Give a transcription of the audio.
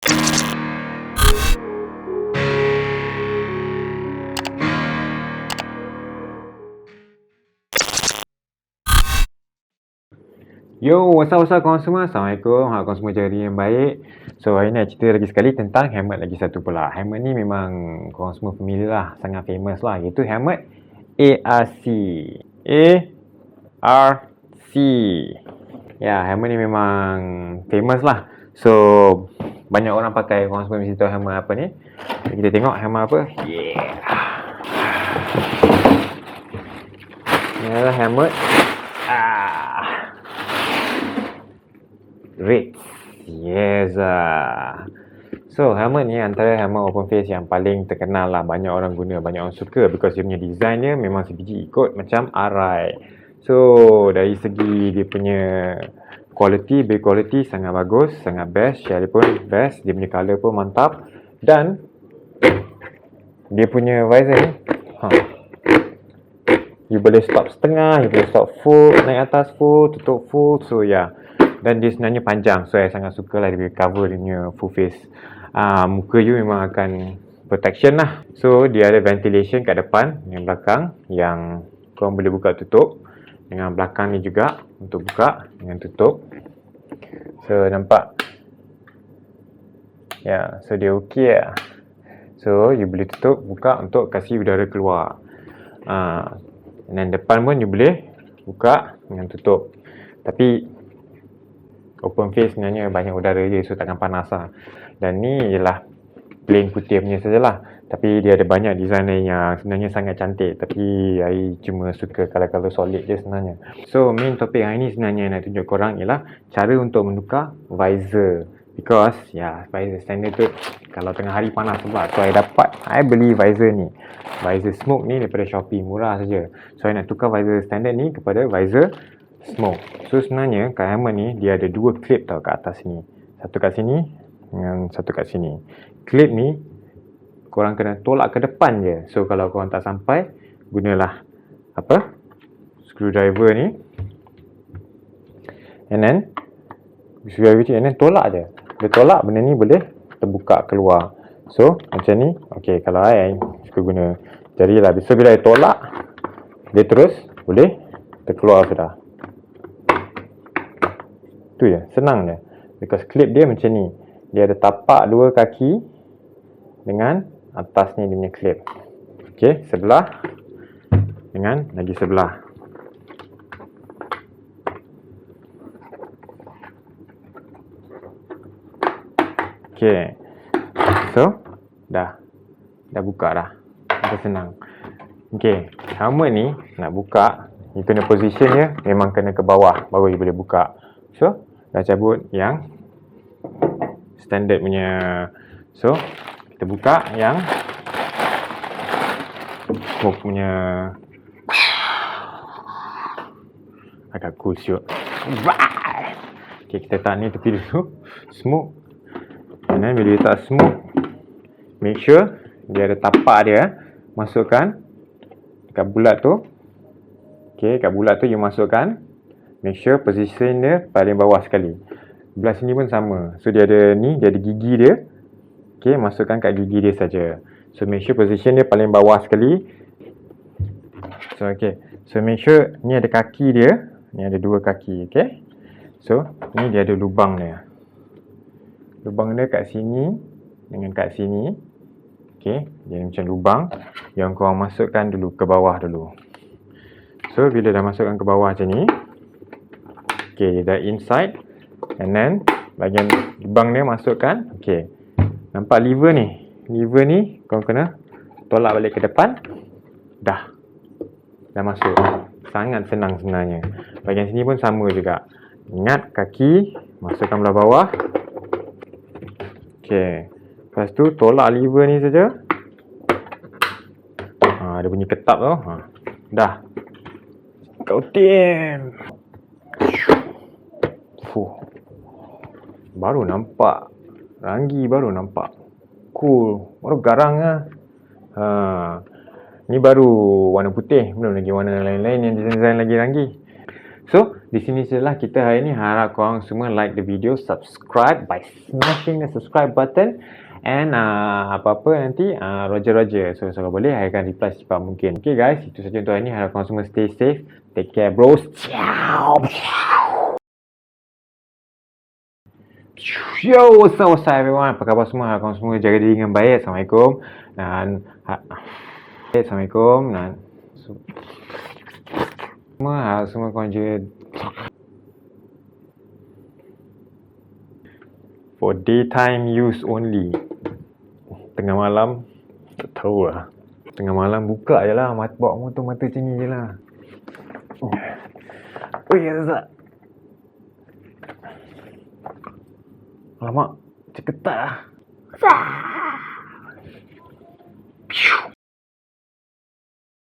Yo, what's up korang semua? Assalamualaikum. Harap korang semua jaga diri yang baik. So, hari ni cerita lagi sekali tentang helmet lagi satu pula. Helmet ni memang korang semua familiar lah, sangat famous lah, iaitu helmet ARC. ARC. Ya, helmet ni memang famous lah. So, banyak orang pakai, korang semua mesti tahu helmet apa ni. Kita tengok helmet apa. Ini adalah helmet Red. Yes. So, helmet ni antara helmet open face yang paling terkenal lah. Banyak orang guna, banyak orang suka because dia punya design dia memang sebiji ikut macam arai. So, dari segi dia punya quality, build quality sangat bagus, sangat best. Shell pun best, dia punya colour pun mantap. Dan dia punya visor ni you boleh stop setengah, you boleh stop full, naik atas full, tutup full. So, yeah. Dan dia sebenarnya panjang, so saya sangat suka lah dia cover dia punya full face. Muka you memang akan protection lah. So dia ada ventilation kat depan yang belakang yang korang boleh buka tutup. Dengan belakang ni juga untuk buka dengan tutup. So nampak? Ya, so dia okey lah. So you boleh tutup, buka untuk kasih udara keluar. Dan depan pun you boleh buka dengan tutup. Tapi open face sebenarnya banyak udara je, so takkan panas lah. Dan ni ialah plain putih punya sajalah. Tapi dia ada banyak design yang sebenarnya sangat cantik. Tapi saya cuma suka color-color solid je sebenarnya. So main topik hari ni sebenarnya nak tunjuk korang ialah cara untuk menukar visor. Because visor standard tu kalau tengah hari panas pula, so saya beli visor ni. Visor smoke ni daripada Shopee, murah saja. So saya nak tukar visor standard ni kepada visor smoke. So sebenarnya kat helmet ni dia ada dua clip tau kat atas sini. Satu kat sini dengan satu kat sini. Clip ni korang kena tolak ke depan je. So kalau korang tak sampai, gunalah screwdriver ni. And then tolak je. Dia tolak, benda ni boleh terbuka keluar. So macam ni. Okay, kalau saya suka guna jari lah. So bila saya tolak, dia terus boleh terkeluar sudah. Tu je, senang je. Because clip dia macam ni. Dia ada tapak dua kaki dengan atas ni dia punya clip. Okay, sebelah dengan lagi sebelah. Okay. So, dah buka dah. Dah senang. Okay, helmet ni nak buka, you kena position dia memang kena ke bawah, baru you boleh buka. So, dah cabut yang standard punya. So kita buka yang smoke punya. Agak cool siut. Okay, kita tahan ni tepi dulu. Smoke. And then bila letak smoke, make sure dia ada tapak dia. Masukkan dekat bulat tu. Okay, kat bulat tu you masukkan. Make sure position dia paling bawah sekali. Belah sini pun sama. So dia ada ni, dia ada gigi dia. Okay, masukkan kat gigi dia saja. So make sure position dia paling bawah sekali. So okay. So make sure ni ada kaki dia. Ni ada dua kaki, okay. So ni dia ada lubang dia. Lubang dia kat sini dengan kat sini. Okay, dia macam lubang yang korang masukkan dulu ke bawah dulu. So bila dah masukkan ke bawah macam ni, okay, dah inside. And then bahagian lubang dia masukkan. Okay, nampak lever ni? Lever ni korang kena tolak balik ke depan. Dah masuk. Sangat senang sebenarnya. Bahagian sini pun sama juga. Ingat kaki masukkan belah bawah. Okay, lepas tu tolak lever ni saja. Ada bunyi ketap tu. Dah. Kau tim. Baru nampak ranggi, baru nampak cool, baru garang lah. Ni baru warna putih, belum lagi warna lain-lain yang design lagi ranggi. So di sini sajalah kita hari ni. Harap korang semua like the video, subscribe by smashing the subscribe button, and apa-apa nanti Roger. So kalau boleh I akan reply secepat mungkin. Okay guys, itu saja untuk hari ni. Harap korang semua stay safe. Take care bros. Ciao. Yo, what's up everyone? Apa khabar semua? Harap korang semua jaga diri dengan baik. Assalamualaikum. Dan Assalamualaikum. Dan semua korang jaga for daytime use only. Tengah malam tak tahu lah. Tengah malam buka je lah bawa motor mata macam ni je lah. Oh ya Zat. Alamak, ceketat lah.